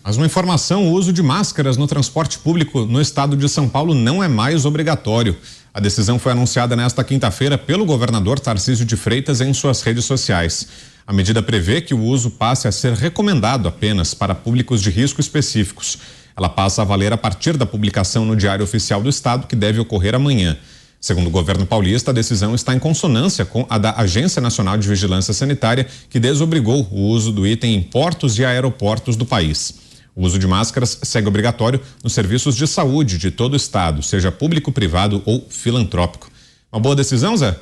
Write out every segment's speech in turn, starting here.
Mas uma informação: o uso de máscaras no transporte público no estado de São Paulo não é mais obrigatório. A decisão foi anunciada nesta quinta-feira pelo governador Tarcísio de Freitas em suas redes sociais. A medida prevê que o uso passe a ser recomendado apenas para públicos de risco específicos. Ela passa a valer a partir da publicação no Diário Oficial do Estado, que deve ocorrer amanhã. Segundo o governo paulista, a decisão está em consonância com a da Agência Nacional de Vigilância Sanitária, que desobrigou o uso do item em portos e aeroportos do país. O uso de máscaras segue obrigatório nos serviços de saúde de todo o estado, seja público, privado ou filantrópico. Uma boa decisão, Zé?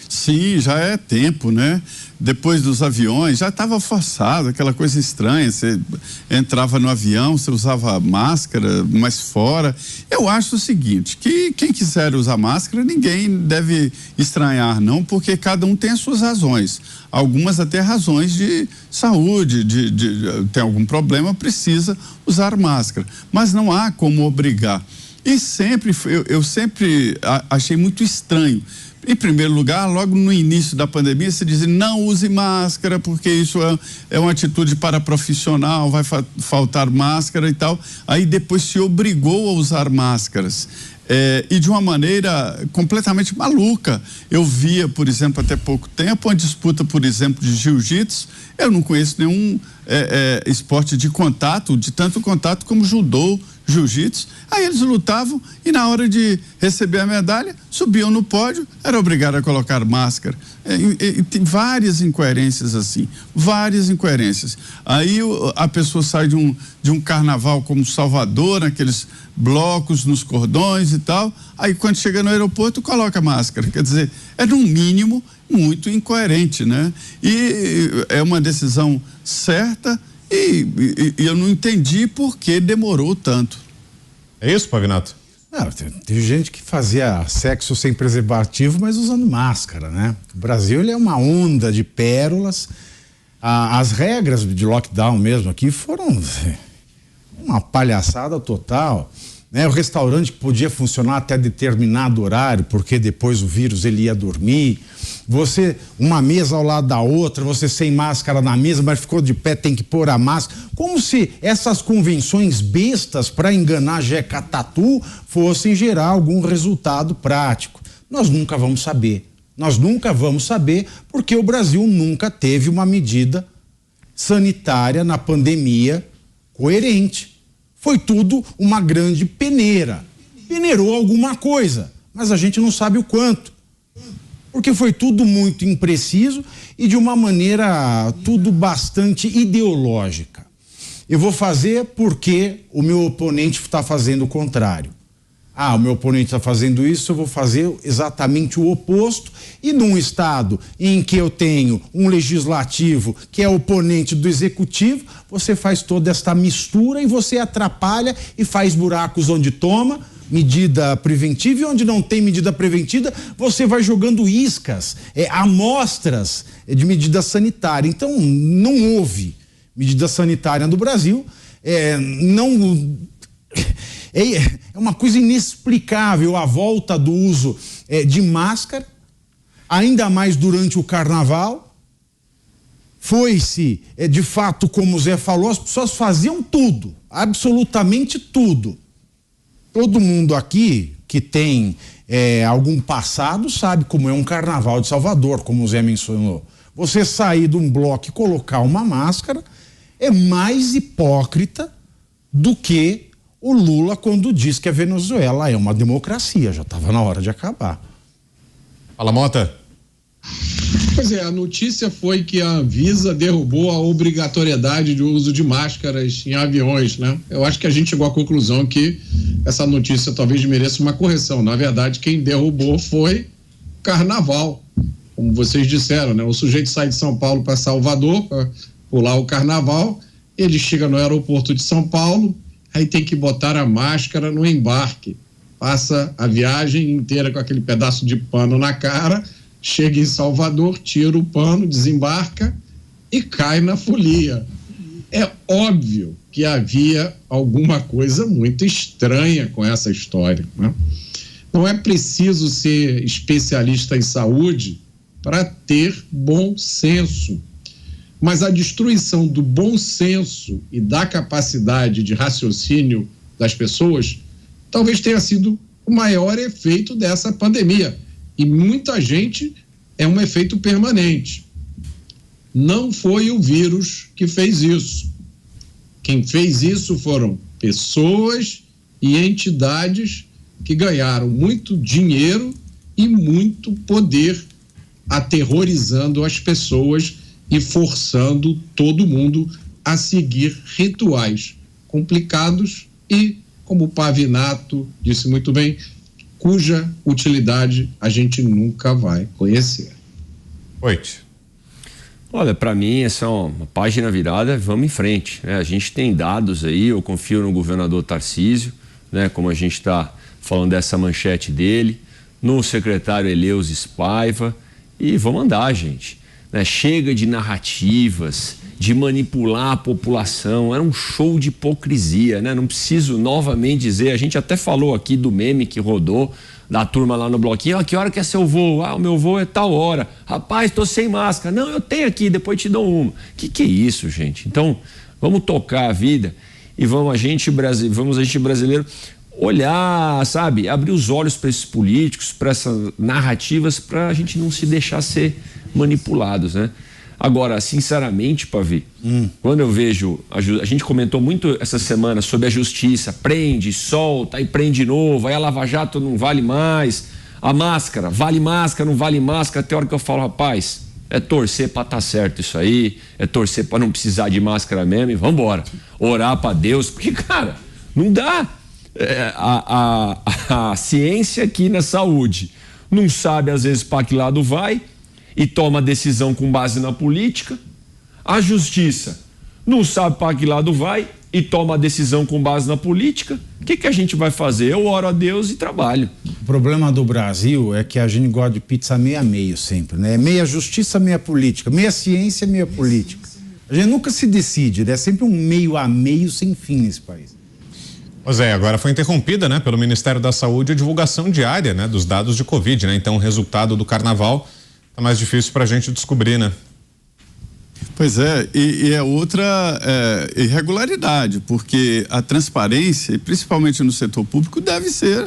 Sim, já é tempo, né? Depois dos aviões, já estava forçado, aquela coisa estranha, você entrava no avião, você usava máscara, mas fora. Eu acho o seguinte, que quem quiser usar máscara, ninguém deve estranhar, não, porque cada um tem as suas razões. Algumas até razões de saúde, tem algum problema, precisa usar máscara. Mas não há como obrigar. E sempre, eu sempre achei muito estranho. Em primeiro lugar, logo no início da pandemia, se dizia não use máscara, porque isso é uma atitude paraprofissional, vai faltar máscara e tal. Aí depois se obrigou a usar máscaras. E de uma maneira completamente maluca. Eu via, por exemplo, até pouco tempo, uma disputa, por exemplo, de jiu-jitsu. Eu não conheço nenhum esporte de contato, de tanto contato como judô, jiu-jitsu. Aí eles lutavam e na hora de receber a medalha, subiam no pódio, era obrigado a colocar máscara. Tem várias incoerências assim, várias incoerências. Aí a pessoa sai de um carnaval como Salvador, naqueles blocos nos cordões e tal, aí quando chega no aeroporto coloca máscara. Quer dizer, é no mínimo muito incoerente, né? E é uma decisão certa e eu não entendi por que demorou tanto. É isso, Pavinato? Não, tem gente que fazia sexo sem preservativo, mas usando máscara, né? O Brasil, ele é uma onda de pérolas. As regras de lockdown mesmo aqui foram uma palhaçada total, né? O restaurante podia funcionar até determinado horário, porque depois o vírus ele ia dormir. Você, uma mesa ao lado da outra, você sem máscara na mesa, mas ficou de pé, tem que pôr a máscara. Como se essas convenções bestas para enganar Jeca Tatu fossem gerar algum resultado prático. Nós nunca vamos saber. Nós nunca vamos saber, porque o Brasil nunca teve uma medida sanitária na pandemia coerente. Foi tudo uma grande peneira. Peneirou alguma coisa, mas a gente não sabe o quanto. Porque foi tudo muito impreciso e de uma maneira tudo bastante ideológica. Eu vou fazer porque o meu oponente está fazendo o contrário. O meu oponente está fazendo isso, eu vou fazer exatamente o oposto. E num estado em que eu tenho um legislativo que é oponente do executivo, você faz toda esta mistura e você atrapalha e faz buracos onde toma medida preventiva, e onde não tem medida preventiva, você vai jogando iscas, amostras de medida sanitária. Então, não houve medida sanitária no Brasil, é uma coisa inexplicável a volta do uso de máscara, ainda mais durante o carnaval. Foi-se, de fato, como o Zé falou, as pessoas faziam tudo, absolutamente tudo. Todo mundo aqui que tem algum passado sabe como é um carnaval de Salvador, como o Zé mencionou. Você sair de um bloco e colocar uma máscara é mais hipócrita do que o Lula quando diz que a Venezuela é uma democracia. Já estava na hora de acabar. Fala, Mota. Pois é, a notícia foi que a Anvisa derrubou a obrigatoriedade de uso de máscaras em aviões, né? Eu acho que a gente chegou à conclusão que essa notícia talvez mereça uma correção. Na verdade, quem derrubou foi o Carnaval, como vocês disseram, né? O sujeito sai de São Paulo para Salvador, para pular o Carnaval, ele chega no aeroporto de São Paulo, aí tem que botar a máscara no embarque, passa a viagem inteira com aquele pedaço de pano na cara, chega em Salvador, tira o pano, desembarca e cai na folia. É óbvio que havia alguma coisa muito estranha com essa história, né? Não é preciso ser especialista em saúde para ter bom senso. mas a destruição do bom senso e da capacidade de raciocínio das pessoas talvez tenha sido o maior efeito dessa pandemia. E muita gente é um efeito permanente. Não foi o vírus que fez isso. Quem fez isso foram pessoas e entidades que ganharam muito dinheiro e muito poder, aterrorizando as pessoas e forçando todo mundo a seguir rituais complicados e, como o Pavinato disse muito bem, cuja utilidade a gente nunca vai conhecer. Oi. Olha, para mim essa é uma página virada, vamos em frente, né? A gente tem dados aí, eu confio no governador Tarcísio, né? Como a gente está falando dessa manchete dele, no secretário Eleusis Paiva, e vamos andar, gente, né? Chega de narrativas, de manipular a população, era um show de hipocrisia, né? Não preciso novamente dizer, a gente até falou aqui do meme que rodou, da turma lá no bloquinho, que hora que é seu voo? O meu voo é tal hora. Rapaz, tô sem máscara. Não, eu tenho aqui, depois te dou uma. Que é isso, gente? Então, vamos tocar a vida e vamos a gente brasileiro olhar, sabe? Abrir os olhos para esses políticos, para essas narrativas, para a gente não se deixar ser manipulados, né? Agora, sinceramente, Pavi, quando eu vejo, a gente comentou muito essa semana sobre a justiça, prende, solta, aí prende de novo, aí a Lava Jato não vale mais, a máscara, vale máscara, não vale máscara, até a hora que eu falo, rapaz, é torcer pra tá certo isso aí, é torcer pra não precisar de máscara mesmo e vambora, orar pra Deus, porque, cara, não dá. A ciência aqui na saúde não sabe às vezes para que lado vai e toma decisão com base na política. A justiça não sabe para que lado vai e toma decisão com base na política. O que a gente vai fazer? Eu oro a Deus e trabalho. O problema do Brasil é que a gente gosta de pizza meio a meio sempre, né? Meia justiça, meia política, meia ciência, meia política. A gente nunca se decide, né? É sempre um meio a meio sem fim nesse país. Pois é, agora foi interrompida, né, pelo Ministério da Saúde a divulgação diária, né, dos dados de Covid, né? Então o resultado do carnaval tá mais difícil para a gente descobrir, né? Pois é, e é outra irregularidade, porque a transparência, principalmente no setor público, deve ser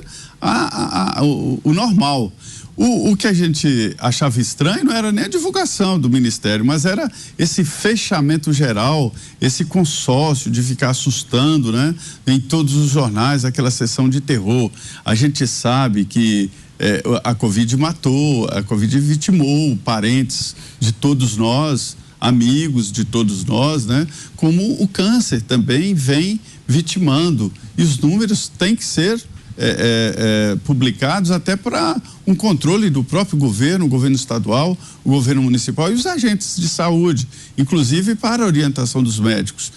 o normal. O que a gente achava estranho não era nem a divulgação do Ministério, mas era esse fechamento geral, esse consórcio de ficar assustando, né? Em todos os jornais, aquela sessão de terror. A gente sabe que a Covid matou, a Covid vitimou parentes de todos nós, amigos de todos nós, né? Como o câncer também vem vitimando. E os números têm que ser publicados até para um controle do próprio governo, o governo estadual, o governo municipal e os agentes de saúde, inclusive para a orientação dos médicos.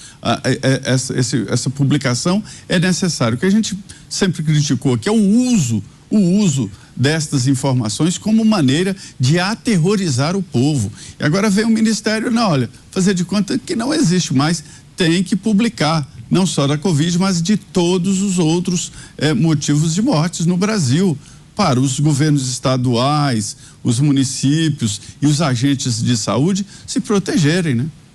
Essa publicação é necessária. O que a gente sempre criticou aqui é o uso destas informações como maneira de aterrorizar o povo. E agora vem o Ministério, não, olha, fazer de conta que não existe mais, tem que publicar, não só da Covid, mas de todos os outros motivos de mortes no Brasil, para os governos estaduais, os municípios e os agentes de saúde se protegerem, né?